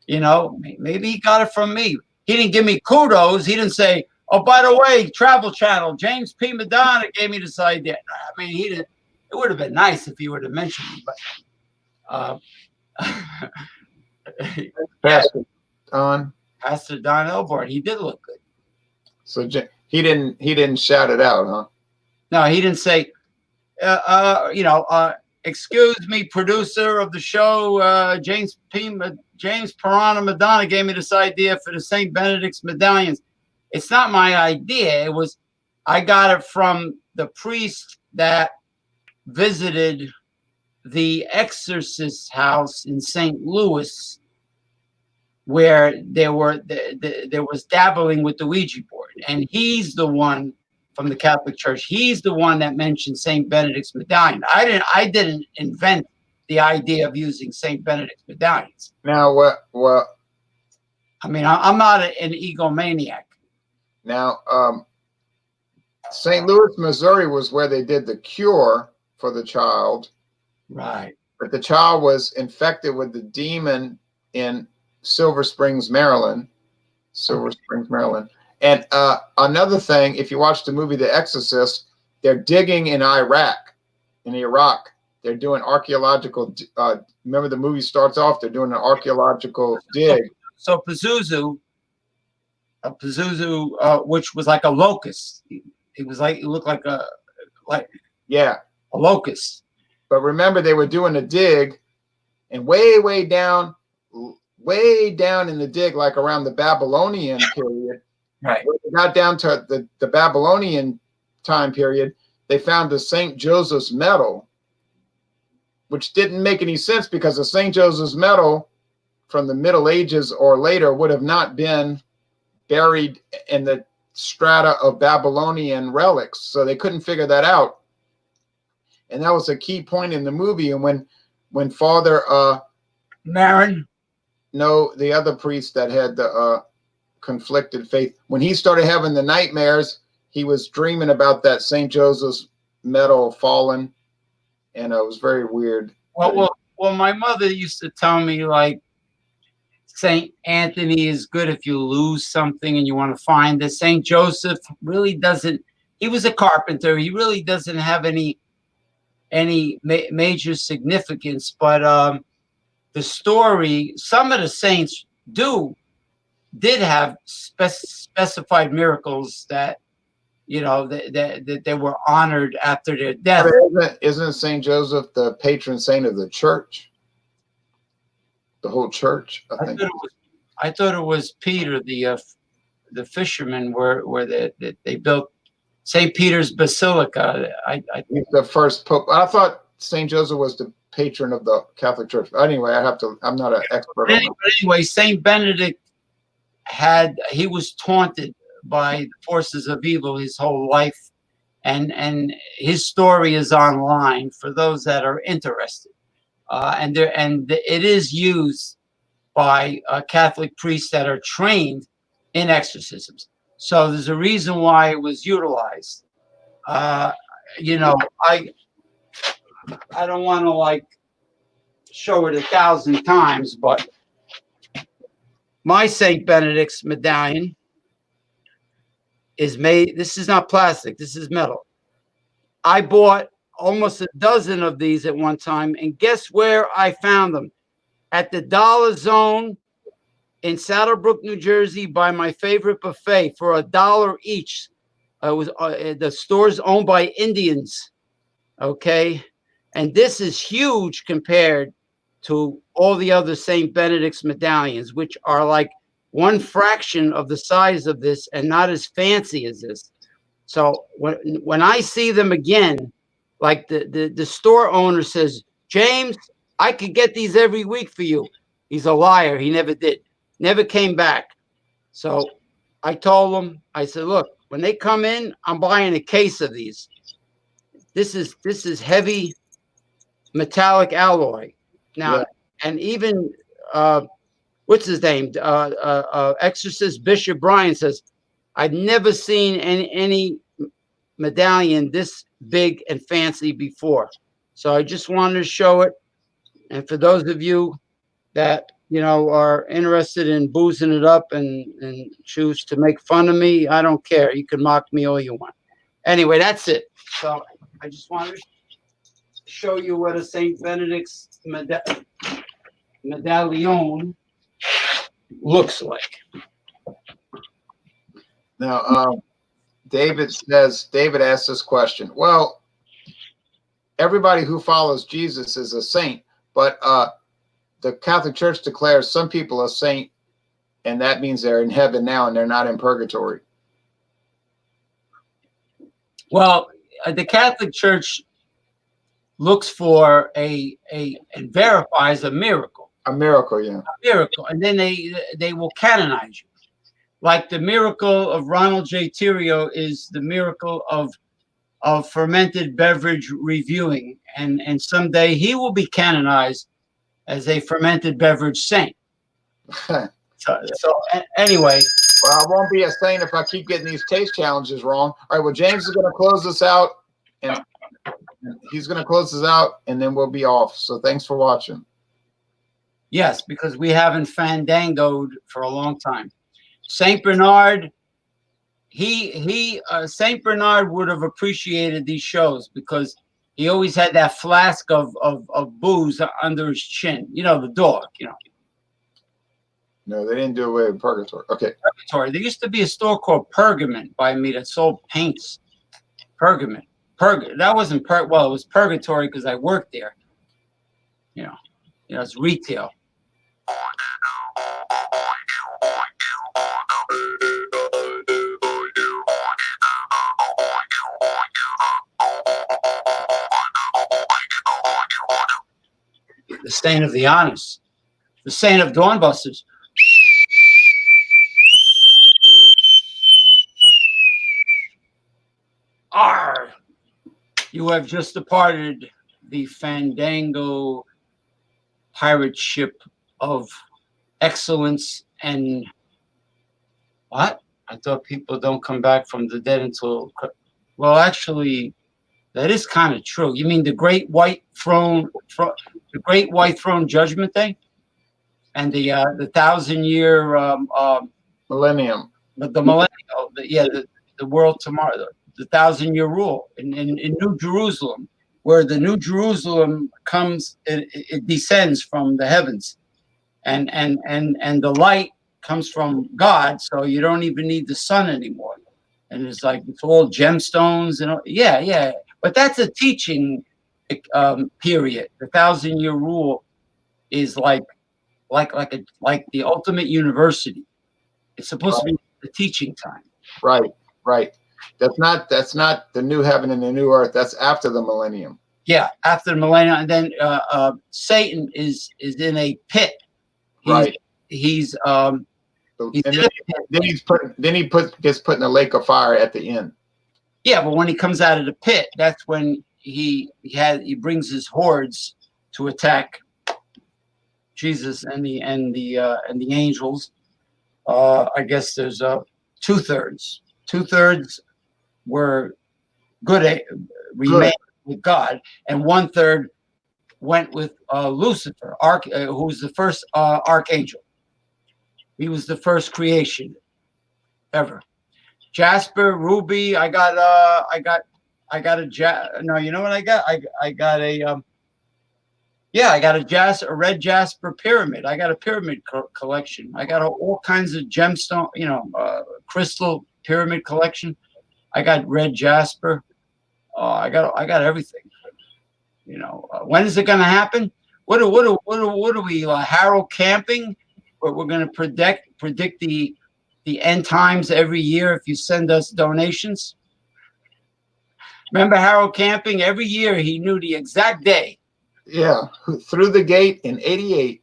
maybe he got it from me. He didn't give me kudos. He didn't say, "Oh, by the way, Travel Channel, James P. Madonna gave me this idea." I mean, he didn't. It would have been nice if he would have mentioned me, but Pastor Don Elbart, he did look good. So he didn't shout it out, huh? No, he didn't say, excuse me, producer of the show, James Piranha Madonna gave me this idea for the St. Benedict's medallions. It's not my idea. I got it from the priest that visited the exorcist house in St. Louis, where there was dabbling with the Ouija board, and he's the one from the Catholic Church. He's the one that mentioned Saint Benedict's medallion. I didn't invent the idea of using Saint Benedict's medallions. Now what? I mean, I'm not an egomaniac. Now, St. Louis, Missouri was where they did the cure for the child. Right. But the child was infected with the demon in Silver Springs, Maryland. And another thing, if you watch the movie The Exorcist, they're digging in Iraq. They're doing archaeological. Remember, the movie starts off, they're doing an archaeological dig. So Pazuzu, which was like a locust. It looked like a locust. But remember, they were doing a dig, and way down in the dig, like around the Babylonian period. Right. When they got down to the Babylonian time period, they found the St. Joseph's medal, which didn't make any sense because the St. Joseph's medal from the Middle Ages or later would have not been buried in the strata of Babylonian relics. So they couldn't figure that out. And that was a key point in the movie. And when Father Marin, no, the other priest that had the conflicted faith, when he started having the nightmares, he was dreaming about that St. Joseph's medal fallen, and it was very weird. Well, my mother used to tell me, like, St. Anthony is good if you lose something and you want to find it. St. Joseph really doesn't. He was a carpenter. He really doesn't have any major significance. But the story, some of the saints did have specified miracles that, that they were honored after their death. Isn't St. Joseph the patron saint of the church? The whole church, I think. I thought it was Peter, the fisherman, where they built St. Peter's Basilica. He's the first pope. I thought St. Joseph was the patron of the Catholic Church. But anyway, I'm not an expert. But anyway, St. Benedict he was taunted by the forces of evil his whole life, and his story is online for those that are interested. And it is used by Catholic priests that are trained in exorcisms. So there's a reason why it was utilized. I don't want to show it 1,000 times, but my St. Benedict's medallion is made. This is not plastic. This is metal. I bought almost a dozen of these at one time, and guess where I found them? At the Dollar Zone in Saddlebrook, New Jersey, by my favorite buffet for $1 each. It was the store's owned by Indians. Okay, and this is huge compared to all the other St. Benedict's medallions, which are like one fraction of the size of this and not as fancy as this. So when I see them again, like the store owner says, James, I could get these every week for you. He's a liar. He never did. Never came back. So I told him, I said, look, when they come in, I'm buying a case of these. This is heavy metallic alloy. Now, and even what's his name? Exorcist Bishop Brian says, I've never seen any medallion this big and fancy before. So I just wanted to show it. And for those of you that, you know, are interested in boozing it up and choose to make fun of me, I don't care. You can mock me all you want. Anyway, that's it. So I just wanted to show you what a St. Benedict's medallion looks like. Now, David asked this question. Well, everybody who follows Jesus is a saint, but the Catholic Church declares some people a saint, and that means they're in heaven now and they're not in purgatory. Well, the Catholic Church looks for and verifies a miracle. A miracle, yeah. A miracle, and then they will canonize you. Like the miracle of Ronald J. Theriot is the miracle of fermented beverage reviewing, and someday he will be canonized as a fermented beverage saint. So anyway. Well, I won't be a saint if I keep getting these taste challenges wrong. All right, well, James is going to close this out, and he's going to close this out, and then we'll be off. So thanks for watching. Yes, because we haven't fandangoed for a long time. Saint Bernard, Saint Bernard would have appreciated these shows because he always had that flask of booze under his chin. You know, the dog, you know. No, they didn't do away with purgatory. Okay. Purgatory. There used to be a store called Pergament by me that sold paints. Pergament. That wasn't well, it was purgatory because I worked there. You know, it's retail. The saint of the honest, the saint of Dawnbusters. Arr! You have just departed the Fandango pirate ship of excellence and what? I thought people don't come back from the dead until, well, actually, that is kind of true. You mean the Great White Throne, the Great White Throne Judgment Day, and the 1,000-year millennium. The millennium, the world tomorrow, the 1,000-year rule in New Jerusalem, where the New Jerusalem comes, it descends from the heavens, and the light comes from God, so you don't even need the sun anymore. And it's like it's all gemstones and all, yeah. But that's a teaching period. The 1,000-year rule is like the ultimate university. It's supposed to be the teaching time. Right. That's not the new heaven and the new earth. That's after the millennium. Yeah, after the millennium, and then Satan is in a pit. He's then he gets put in a lake of fire at the end. Yeah, but when he comes out of the pit, that's when he brings his hordes to attack Jesus and the angels. I guess there's 2/3. 2/3 were remain with God, and 1/3 went with Lucifer, who was the first archangel. He was the first creation ever. Jasper, ruby. I got a no. You know what I got? I got a yeah. I got a red jasper pyramid. I got a pyramid collection. I got all kinds of gemstone, crystal pyramid collection. I got red jasper. I got everything. When is it going to happen? What are we, Harold camping? We're going to predict the end times every year if you send us donations. Remember Harold camping? Every year he knew the exact day. Yeah, through the gate in '88.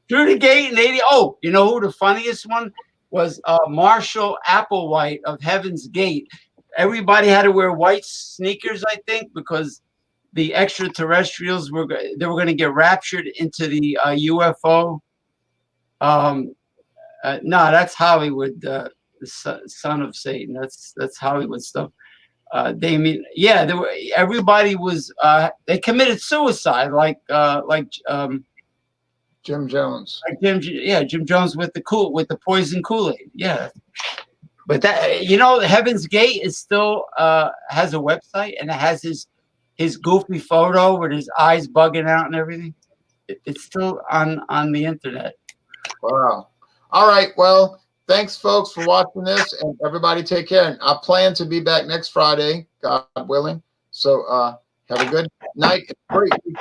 Through the gate in '80. Oh, you know who the funniest one was? Marshall Applewhite of Heaven's Gate. Everybody had to wear white sneakers, I think, because the extraterrestrials were going to get raptured into the UFO. No, that's Hollywood, the son of Satan. That's Hollywood stuff. Everybody was they committed suicide, like Jim Jones. Like Jim Jones with the poison Kool-Aid. Yeah. But Heaven's Gate is still has a website, and it has his goofy photo with his eyes bugging out and everything. It's still on the internet. Wow. All right. Well, thanks, folks, for watching this, and everybody take care. And I plan to be back next Friday, God willing. So have a good night. Great week.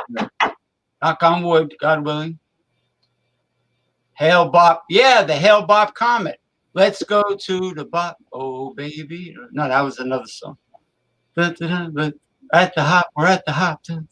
Knock on wood, God willing. Hail Bop. Yeah, the Hail Bop Comet. Let's go to the Bop. Oh, baby. No, that was another song. But at the hop, we're at the hop.